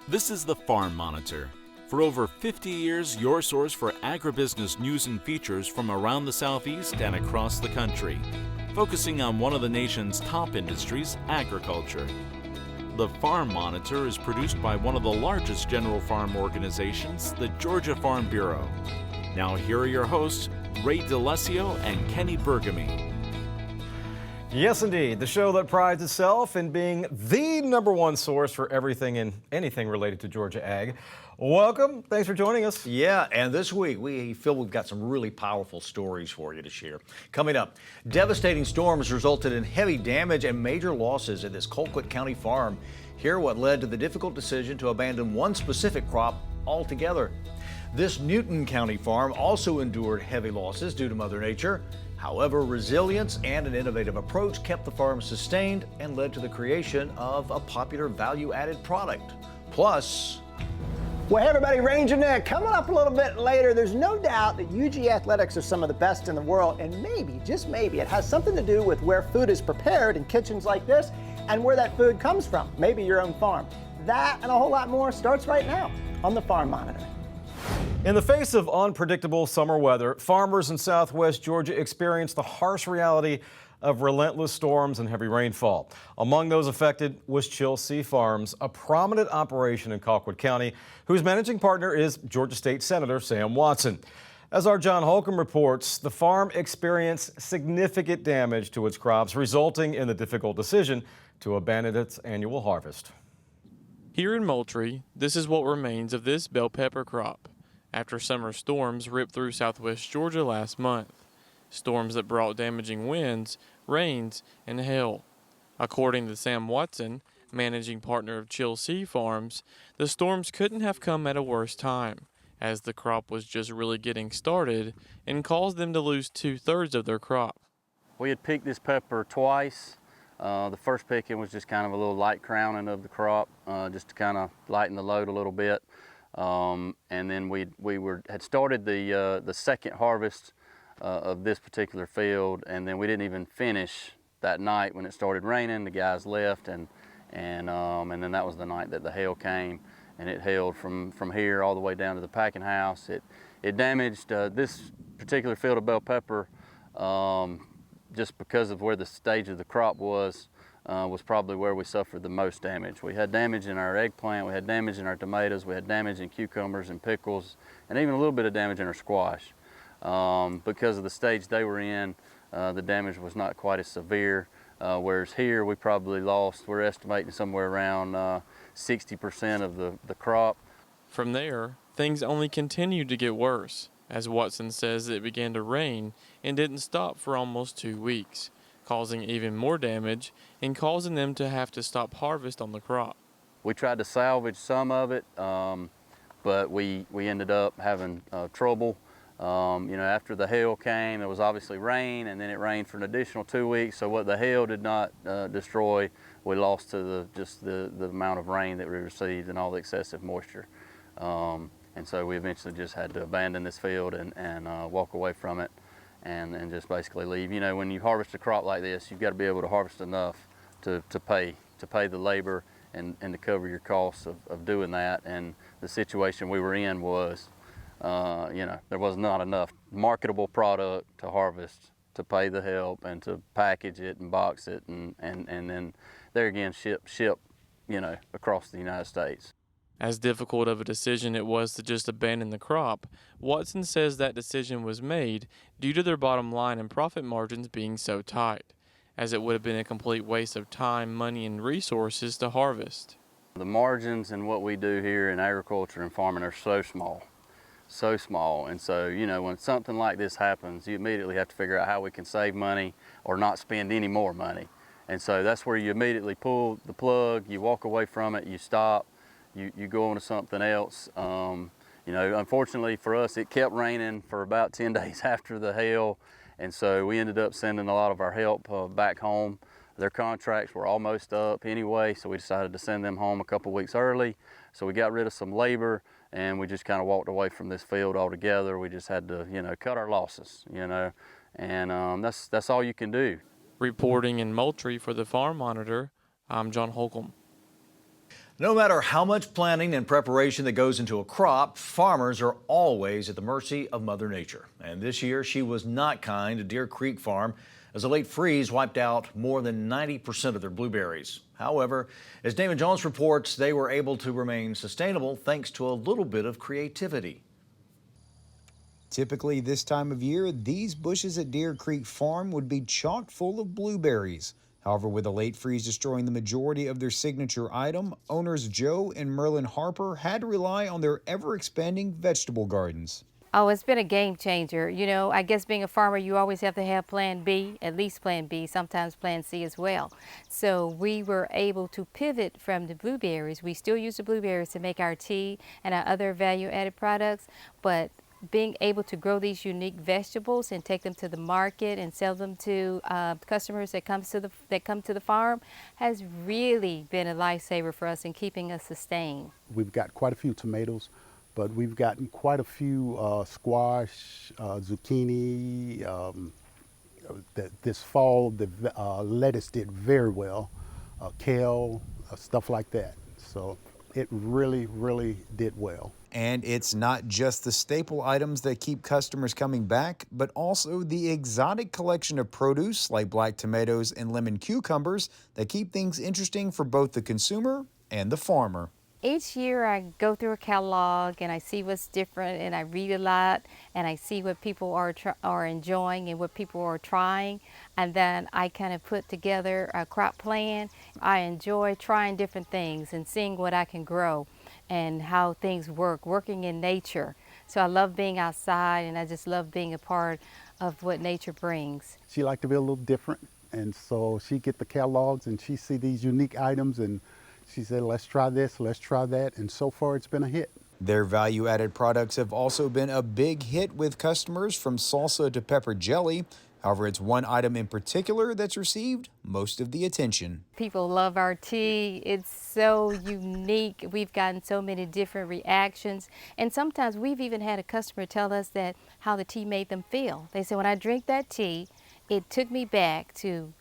This is the Farm Monitor. For over 50 years, your source for agribusiness news and features from around the Southeast and across the country, focusing on one of the nation's top industries, agriculture. The Farm Monitor is produced by one of the largest general farm organizations, the Georgia Farm Bureau. Now here are your hosts, Ray DeLesio and Kenny Bergamy. Yes, indeed. The show that prides itself in being the #1 source for everything and anything related to Georgia ag. Welcome. Thanks for joining us. Yeah, and this week we feel we've got some really powerful stories for you to share. Coming up, devastating storms resulted in heavy damage and major losses at this Colquitt County farm. Hear what led to the difficult decision to abandon one specific crop altogether. This Newton County farm also endured heavy losses due to Mother Nature. However, resilience and an innovative approach kept the farm sustained and led to the creation of a popular value-added product. Plus, well, hey everybody, Ranger Nick coming up a little bit later. There's no doubt that UG Athletics are some of the best in the world, and maybe, just maybe, it has something to do with where food is prepared in kitchens like this and where that food comes from, maybe your own farm. That and a whole lot more starts right now on the Farm Monitor. In the face of unpredictable summer weather, farmers in southwest Georgia experienced the harsh reality of relentless storms and heavy rainfall. Among those affected was Chill Sea Farms, a prominent operation in Colquitt County, whose managing partner is Georgia State Senator Sam Watson. As our John Holcomb reports, the farm experienced significant damage to its crops, resulting in the difficult decision to abandon its annual harvest. Here in Moultrie, this is what remains of this bell pepper crop after summer storms ripped through southwest Georgia last month. Storms that brought damaging winds, rains, and hail. According to Sam Watson, managing partner of Chill Sea Farms, the storms couldn't have come at a worse time, as the crop was just really getting started and caused them to lose 2/3 of their crop. We had picked this pepper twice. The first picking was just kind of a little light crowning of the crop, just to kind of lighten the load a little bit. And then we had started the second harvest of this particular field, and then we didn't even finish that night when it started raining. The guys left, and then that was the night that the hail came, and it hailed from here all the way down to the packing house. It damaged this particular field of bell pepper, just because of where the stage of the crop was probably where we suffered the most damage. We had damage in our eggplant, we had damage in our tomatoes, we had damage in cucumbers and pickles, and even a little bit of damage in our squash. Because of the stage they were in, the damage was not quite as severe, whereas here we probably lost, we're estimating somewhere around 60% of the crop. From there, things only continued to get worse, as Watson says it began to rain and didn't stop for almost 2 weeks, causing even more damage and causing them to have to stop harvest on the crop. We tried to salvage some of it, but we ended up having trouble. After the hail came, there was obviously rain, and then it rained for an additional 2 weeks. So what the hail did not destroy, we lost to the amount of rain that we received and all the excessive moisture. And so we eventually just had to abandon this field and walk away from it and just basically leave. You know, when you harvest a crop like this, you've got to be able to harvest enough to pay the labor and to cover your costs of doing that. And the situation we were in was, there was not enough marketable product to harvest to pay the help and to package it and box it and then there again ship across the United States. As difficult of a decision it was to just abandon the crop, Watson says that decision was made due to their bottom line and profit margins being so tight, as it would have been a complete waste of time, money, and resources to harvest. The margins in what we do here in agriculture and farming are so small. And so, when something like this happens, you immediately have to figure out how we can save money or not spend any more money. And so that's where you immediately pull the plug, you walk away from it, you stop, you go on to something else. Unfortunately for us, it kept raining for about 10 days after the hail, and so we ended up sending a lot of our help back home. Their contracts were almost up anyway, so we decided to send them home a couple weeks early. So we got rid of some labor, and we just kind of walked away from this field altogether. We just had to, cut our losses, and that's all you can do. Reporting in Moultrie for the Farm Monitor, I'm John Holcomb. No matter how much planning and preparation that goes into a crop, farmers are always at the mercy of Mother Nature. And this year, she was not kind to Deer Creek Farm as a late freeze wiped out more than 90% of their blueberries. However, as Damon Jones reports, they were able to remain sustainable thanks to a little bit of creativity. Typically this time of year, these bushes at Deer Creek Farm would be chock full of blueberries. However, with a late freeze destroying the majority of their signature item, owners Joe and Merlin Harper had to rely on their ever-expanding vegetable gardens. Oh, it's been a game changer. You know, I guess being a farmer, you always have to have plan B, at least plan B, sometimes plan C as well. So we were able to pivot from the blueberries. We still use the blueberries to make our tea and our other value-added products, but being able to grow these unique vegetables and take them to the market and sell them to customers that come to the farm has really been a lifesaver for us in keeping us sustained. We've got quite a few tomatoes, but we've gotten quite a few squash, zucchini. This fall, the lettuce did very well, kale, stuff like that. So it really did well. And it's not just the staple items that keep customers coming back, but also the exotic collection of produce like black tomatoes and lemon cucumbers that keep things interesting for both the consumer and the farmer. Each year I go through a catalog and I see what's different, and I read a lot and I see what people are enjoying and what people are trying, and then I kind of put together a crop plan. I enjoy trying different things and seeing what I can grow and how things working in nature. So I love being outside, and I just love being a part of what nature brings. She liked to be a little different, and so she get the catalogs and she see these unique items, and she said, let's try this, let's try that, and so far it's been a hit. Their value-added products have also been a big hit with customers, from salsa to pepper jelly. However, it's one item in particular that's received most of the attention. People love our tea. It's so unique. We've gotten so many different reactions. And sometimes we've even had a customer tell us that how the tea made them feel. They said, when I drink that tea, it took me back to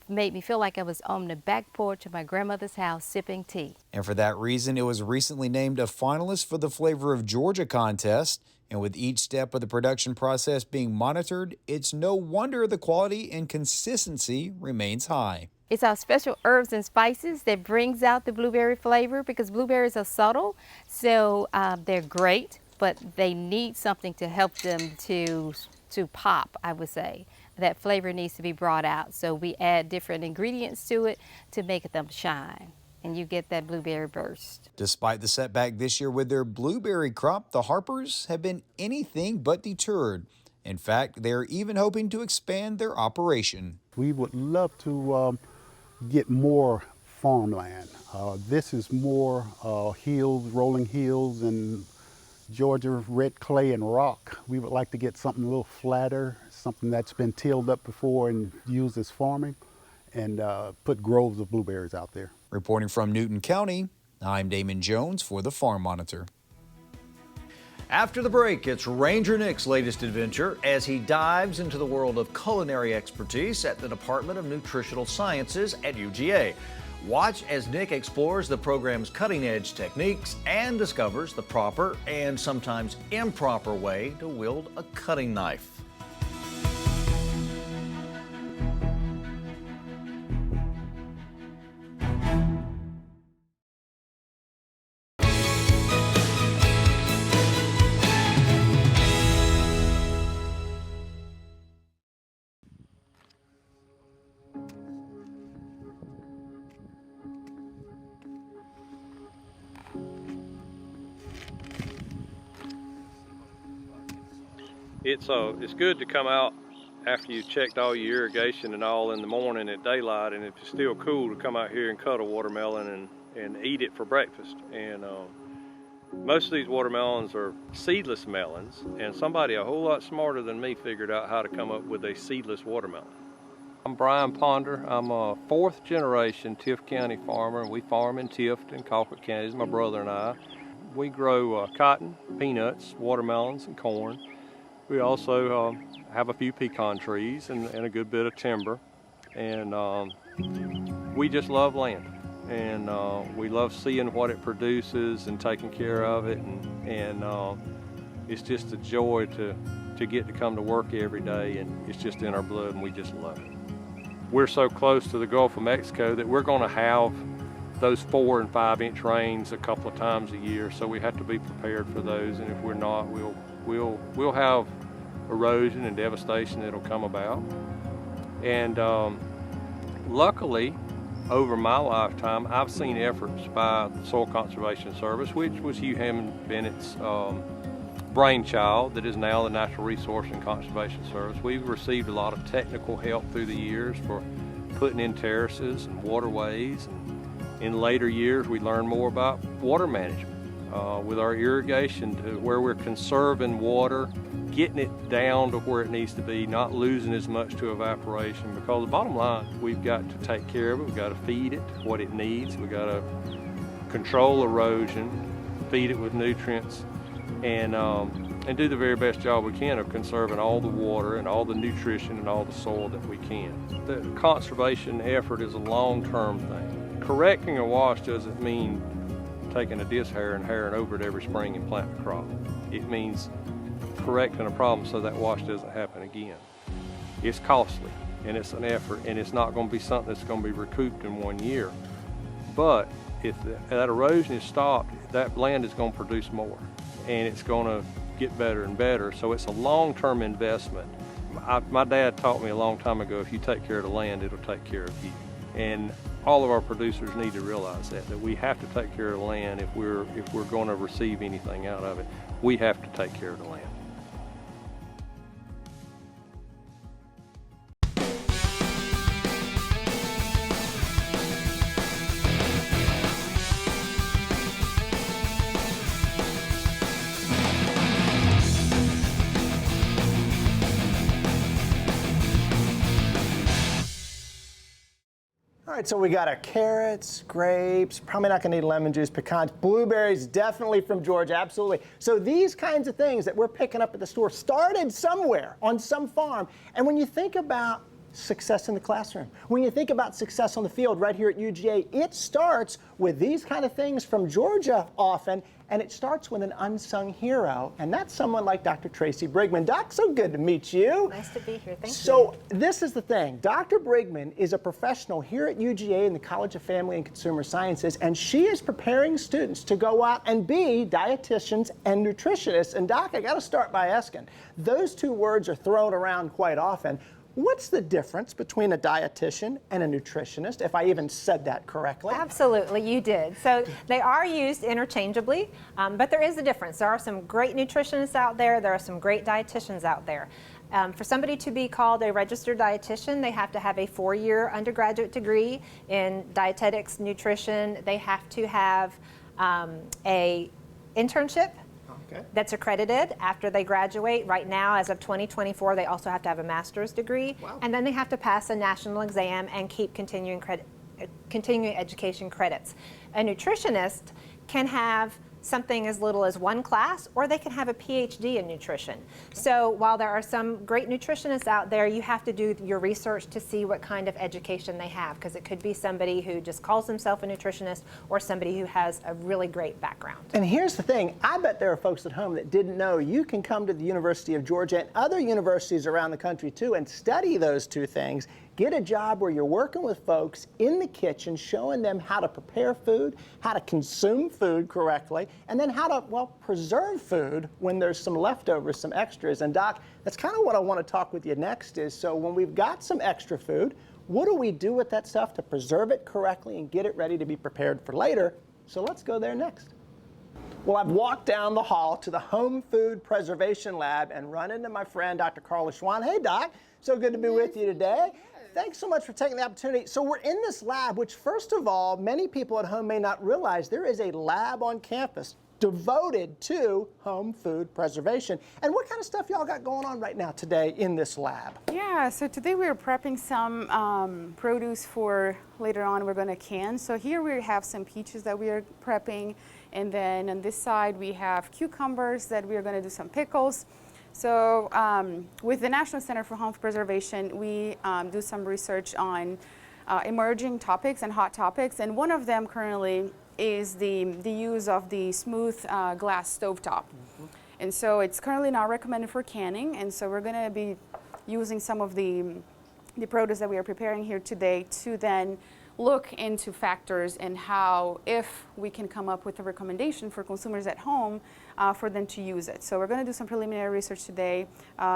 made me feel like I was on the back porch of my grandmother's house sipping tea. And for that reason, it was recently named a finalist for the Flavor of Georgia contest. And with each step of the production process being monitored, it's no wonder the quality and consistency remains high. It's our special herbs and spices that brings out the blueberry flavor, because blueberries are subtle, so they're great, but they need something to help them to pop, I would say. That flavor needs to be brought out, so we add different ingredients to it to make them shine, and you get that blueberry burst. Despite the setback this year with their blueberry crop, the Harpers have been anything but deterred. In fact, they're even hoping to expand their operation. We would love to get more farmland. This is more hills, rolling hills, and Georgia red clay and rock. We would like to get something a little flatter, something that's been tilled up before and used as farming, and put groves of blueberries out there. Reporting from Newton County, I'm Damon Jones for the Farm Monitor. After the break, it's Ranger Nick's latest adventure as he dives into the world of culinary expertise at the Department of Nutritional Sciences at UGA. Watch as Nick explores the program's cutting-edge techniques and discovers the proper and sometimes improper way to wield a cutting knife. It's good to come out after you've checked all your irrigation and all in the morning at daylight, and if it's still cool, to come out here and cut a watermelon and eat it for breakfast. And most of these watermelons are seedless melons, and somebody a whole lot smarter than me figured out how to come up with a seedless watermelon. I'm Brian Ponder. I'm a fourth generation Tift County farmer, and we farm in Tift and Colquitt counties, my brother and I. We grow cotton, peanuts, watermelons, and corn. We also have a few pecan trees and a good bit of timber, and we just love land. and we love seeing what it produces and taking care of it, and it's just a joy to get to come to work every day, and it's just in our blood, and we just love it. We're so close to the Gulf of Mexico that we're going to have those 4 and 5 inch rains a couple of times a year, so we have to be prepared for those, and if we're not, we'll have erosion and devastation that'll come about. And luckily, over my lifetime, I've seen efforts by the Soil Conservation Service, which was Hugh Hammond Bennett's brainchild, that is now the Natural Resource and Conservation Service. We've received a lot of technical help through the years for putting in terraces and waterways. And in later years, we learned more about water management with our irrigation, to where we're conserving water, getting it down to where it needs to be, not losing as much to evaporation, because the bottom line, we've got to take care of it. We've got to feed it what it needs. We've got to control erosion, feed it with nutrients, and do the very best job we can of conserving all the water and all the nutrition and all the soil that we can. The conservation effort is a long-term thing. Correcting a wash doesn't mean taking a disc harrow and harrowing over it every spring and planting a crop. It means correcting a problem so that wash doesn't happen again. It's costly, and it's an effort, and it's not going to be something that's going to be recouped in 1 year. But if that erosion is stopped, that land is going to produce more, and it's going to get better and better. So it's a long-term investment. My dad taught me a long time ago, if you take care of the land, it'll take care of you. And all of our producers need to realize that we have to take care of the land if we're going to receive anything out of it. We have to take care of the land. All right, so we got our carrots, grapes, probably not gonna need lemon juice, pecans, blueberries, definitely from Georgia, absolutely. So these kinds of things that we're picking up at the store started somewhere on some farm. And when you think about success in the classroom, when you think about success on the field right here at UGA, it starts with these kind of things from Georgia often, and it starts with an unsung hero, and that's someone like Dr. Tracy Brigman. Doc, so good to meet you. Nice to be here, thank you. So this is the thing. Dr. Brigman is a professional here at UGA in the College of Family and Consumer Sciences, and she is preparing students to go out and be dietitians and nutritionists. And Doc, I gotta start by asking, those two words are thrown around quite often. What's the difference between a dietitian and a nutritionist, if I even said that correctly? Absolutely, you did. So they are used interchangeably, but there is a difference. There are some great nutritionists out there. There are some great dietitians out there. For somebody to be called a registered dietitian, they have to have a 4-year undergraduate degree in dietetics, nutrition. They have to have a internship that's accredited after they graduate. Right now, as of 2024, they also have to have a master's degree. Wow. And then they have to pass a national exam and keep continuing education credits. A nutritionist can have something as little as 1 class, or they can have a PhD in nutrition. So while there are some great nutritionists out there, you have to do your research to see what kind of education they have, because it could be somebody who just calls himself a nutritionist or somebody who has a really great background. And here's the thing, I bet there are folks at home that didn't know you can come to the University of Georgia and other universities around the country too and study those two things. Get a job where you're working with folks in the kitchen, showing them how to prepare food, how to consume food correctly, and then how to, well, preserve food when there's some leftovers, some extras. And Doc, that's kind of what I want to talk with you next is, so when we've got some extra food, what do we do with that stuff to preserve it correctly and get it ready to be prepared for later? So let's go there next. Well, I've walked down the hall to the Home Food Preservation Lab and run into my friend, Dr. Carla Swine. Hey, Doc, so good to be with you today. Thanks so much for taking the opportunity. So we're in this lab, which first of all, many people at home may not realize there is a lab on campus devoted to home food preservation. And what kind of stuff y'all got going on right now today in this lab? Yeah, so today we're prepping some produce for later on we're going to can. So here we have some peaches that we are prepping, and then on this side we have cucumbers that we are going to do some pickles. So with the National Center for Home Preservation, we do some research on emerging topics and hot topics, and one of them currently is the use of the smooth glass stovetop. And so it's currently not recommended for canning, and so we're going to be using some of the produce that we are preparing here today to then look into factors and how, if we can come up with a recommendation for consumers at home for them to use it. So we're going to do some preliminary research today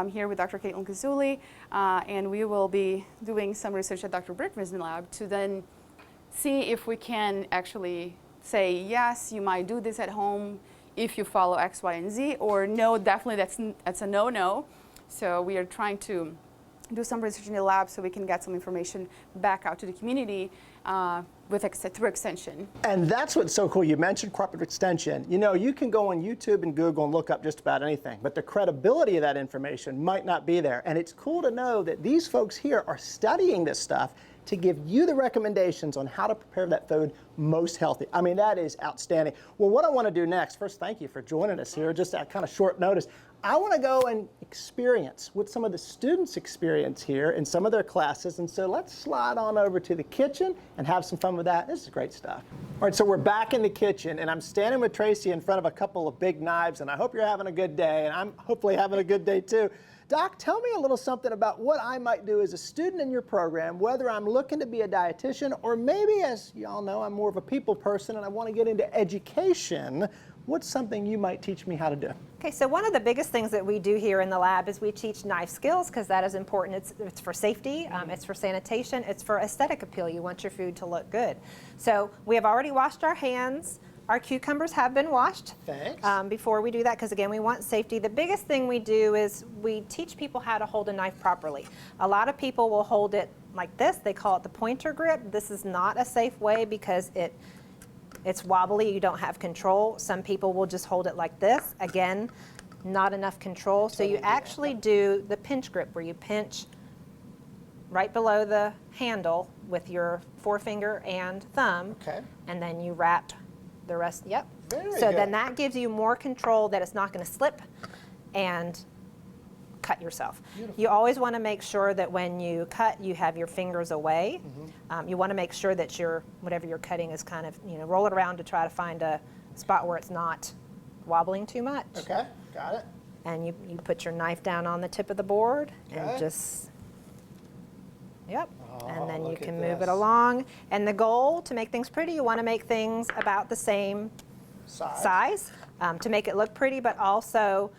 here with Dr. Caitlin Kazuli, and we will be doing some research at Dr. Brigman's lab to then see if we can actually say, yes, you might do this at home if you follow X, Y, and Z, or no, definitely that's a no-no. So we are trying to do some research in the lab so we can get some information back out to the community through extension. And that's what's so cool. You mentioned corporate extension. You know, you can go on YouTube and Google and look up just about anything, but the credibility of that information might not be there. And it's cool to know that these folks here are studying this stuff to give you the recommendations on how to prepare that food most healthy. I mean, that is outstanding. Well, what I want to do next, first, thank you for joining us here, just at kind of short notice. I want to go and experience what some of the students experience here in some of their classes. And so let's slide on over to the kitchen and have some fun with that. This is great stuff. All right, so we're back in the kitchen, and I'm standing with Tracy in front of a couple of big knives, and I hope you're having a good day, and I'm hopefully having a good day too. Doc, tell me a little something about what I might do as a student in your program, whether I'm looking to be a dietitian or maybe, as y'all know, I'm more of a people person and I want to get into education. What's something you might teach me how to do? Okay, so one of the biggest things that we do here in the lab is we teach knife skills, because that is important. It's for safety, it's for sanitation, it's for aesthetic appeal. You want your food to look good. So we have already washed our hands. Our cucumbers have been washed. Thanks. Before we do that, because again, we want safety. The biggest thing we do is we teach people how to hold a knife properly. A lot of people will hold it like this. They call it the pointer grip. This is not a safe way because it's wobbly. You don't have control. Some people will just hold it like this. Again, not enough control. So you actually do the pinch grip, where you pinch right below the handle with your forefinger and thumb. Okay. And then you wrap the rest. Yep. Very so good. then that gives you more control that it's not going to slip and cut yourself. Beautiful. You always want to make sure that when you cut, you have your fingers away. You want to make sure that whatever you're cutting is kind of, roll it around to try to find a spot where it's not wobbling too much. Okay, got it. And you put your knife down on the tip of the board and just, and then you can move it along. And the goal, to make things pretty, you want to make things about the same size to make it look pretty, but also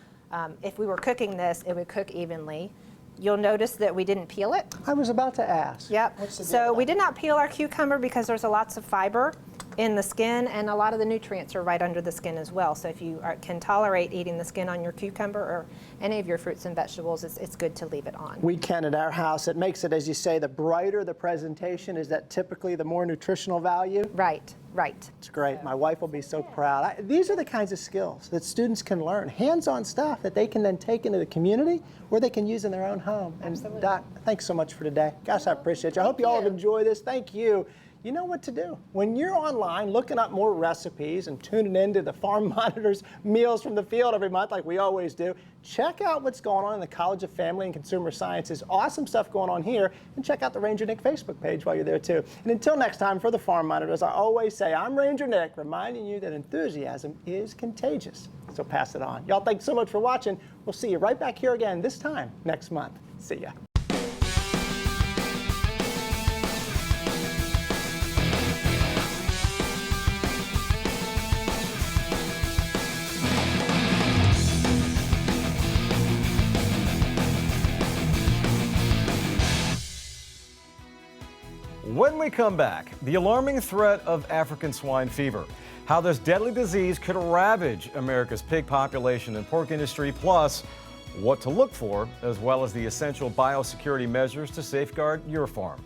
if we were cooking this, it would cook evenly. You'll notice that we didn't peel it. I was about to ask. Yep. So we did not peel our cucumber because there's lots of fiber in the skin, and a lot of the nutrients are right under the skin as well. So if you can tolerate eating the skin on your cucumber or any of your fruits and vegetables, it's good to leave it on. We can at our house. It makes it, as you say, the brighter the presentation, is that typically the more nutritional value? Right, right. It's great. My wife will be so proud. These are the kinds of skills that students can learn, hands-on stuff that they can then take into the community or they can use in their own home. Absolutely. And Doc, thanks so much for today. Gosh, I appreciate you. I hope you all have enjoyed this. Thank you. You know what to do. When you're online looking up more recipes and tuning into the Farm Monitor's Meals from the Field every month like we always do, check out what's going on in the College of Family and Consumer Sciences. Awesome stuff going on here. And check out the Ranger Nick Facebook page while you're there too. And until next time, for the Farm Monitor, as I always say, I'm Ranger Nick, reminding you that enthusiasm is contagious. So pass it on. Y'all, thanks so much for watching. We'll see you right back here again this time next month. See ya. When we come back, the alarming threat of African swine fever, how this deadly disease could ravage America's pig population and pork industry, plus what to look for, as well as the essential biosecurity measures to safeguard your farm.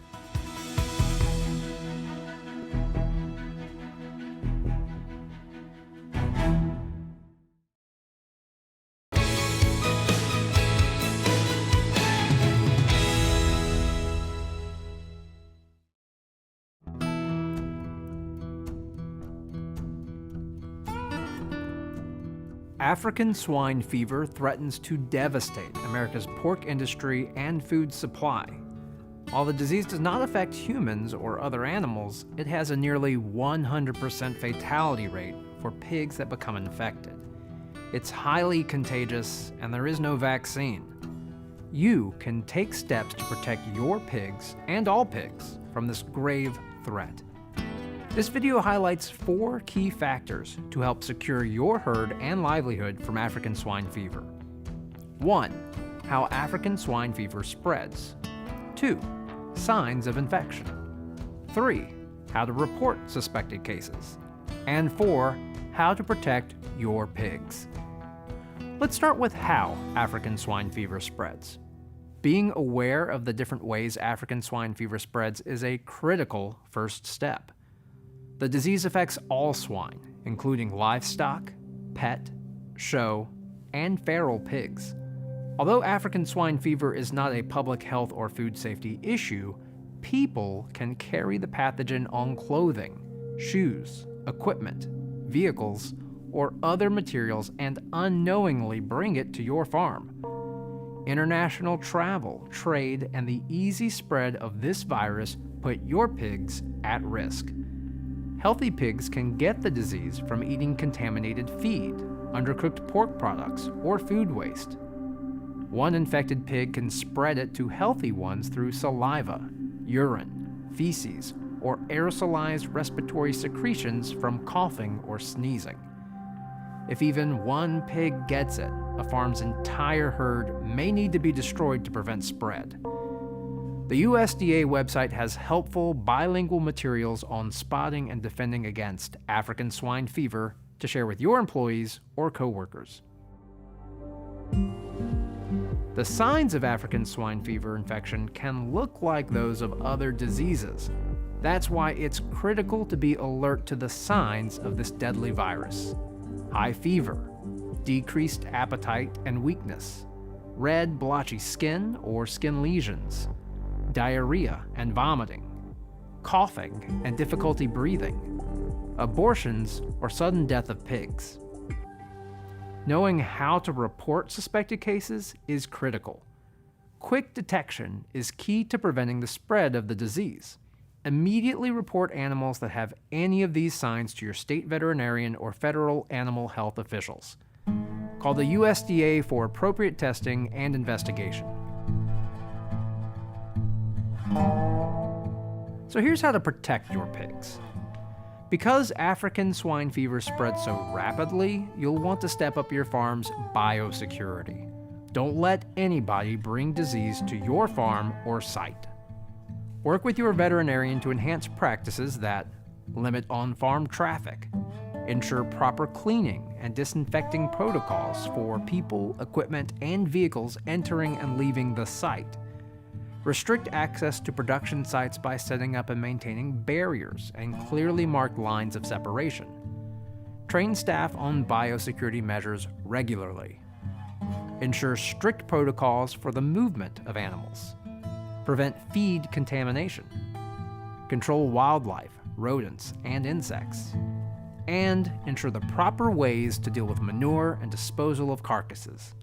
African swine fever threatens to devastate America's pork industry and food supply. while the disease does not affect humans or other animals, it has a nearly 100% fatality rate for pigs that become infected. It's highly contagious, and there is no vaccine. You can take steps to protect your pigs and all pigs from this grave threat. This video highlights 4 key factors to help secure your herd and livelihood from African swine fever. 1. How African swine fever spreads. 2. Signs of infection. 3. How to report suspected cases. And 4. How to protect your pigs. Let's start with how African swine fever spreads. Being aware of the different ways African swine fever spreads is a critical first step. The disease affects all swine, including livestock, pet, show, and feral pigs. Although African swine fever is not a public health or food safety issue, people can carry the pathogen on clothing, shoes, equipment, vehicles, or other materials and unknowingly bring it to your farm. International travel, trade, and the easy spread of this virus put your pigs at risk. Healthy pigs can get the disease from eating contaminated feed, undercooked pork products, or food waste. One infected pig can spread it to healthy ones through saliva, urine, feces, or aerosolized respiratory secretions from coughing or sneezing. If even one pig gets it, a farm's entire herd may need to be destroyed to prevent spread. The USDA website has helpful bilingual materials on spotting and defending against African swine fever to share with your employees or coworkers. The signs of African swine fever infection can look like those of other diseases. That's why it's critical to be alert to the signs of this deadly virus. High fever, decreased appetite and weakness, red blotchy skin or skin lesions, diarrhea and vomiting, coughing and difficulty breathing, abortions or sudden death of pigs. Knowing how to report suspected cases is critical. Quick detection is key to preventing the spread of the disease. Immediately report animals that have any of these signs to your state veterinarian or federal animal health officials. Call the USDA for appropriate testing and investigation. So here's how to protect your pigs. Because African swine fever spreads so rapidly, you'll want to step up your farm's biosecurity. Don't let anybody bring disease to your farm or site. Work with your veterinarian to enhance practices that limit on-farm traffic, ensure proper cleaning and disinfecting protocols for people, equipment, and vehicles entering and leaving the site. Restrict access to production sites by setting up and maintaining barriers and clearly marked lines of separation. Train staff on biosecurity measures regularly. Ensure strict protocols for the movement of animals. Prevent feed contamination. Control wildlife, rodents, and insects. And ensure the proper ways to deal with manure and disposal of carcasses.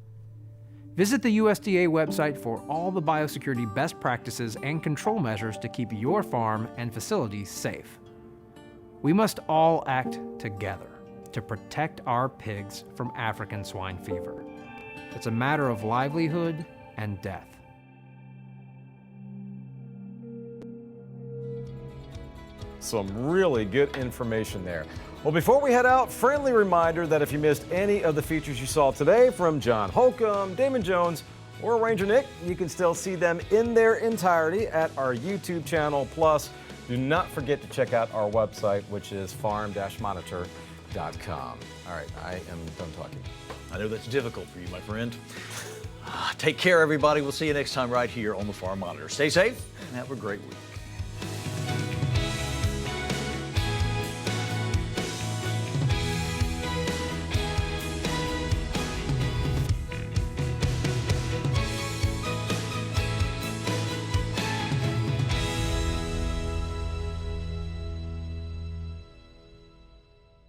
Visit the USDA website for all the biosecurity best practices and control measures to keep your farm and facilities safe. We must all act together to protect our pigs from African swine fever. It's a matter of livelihood and death. Some really good information there. Well, before we head out, friendly reminder that if you missed any of the features you saw today from John Holcomb, Damon Jones, or Ranger Nick, you can still see them in their entirety at our YouTube channel. Plus, do not forget to check out our website, which is farm-monitor.com. All right, I am done talking. I know that's difficult for you, my friend. Take care, everybody. We'll see you next time right here on the Farm Monitor. Stay safe and have a great week.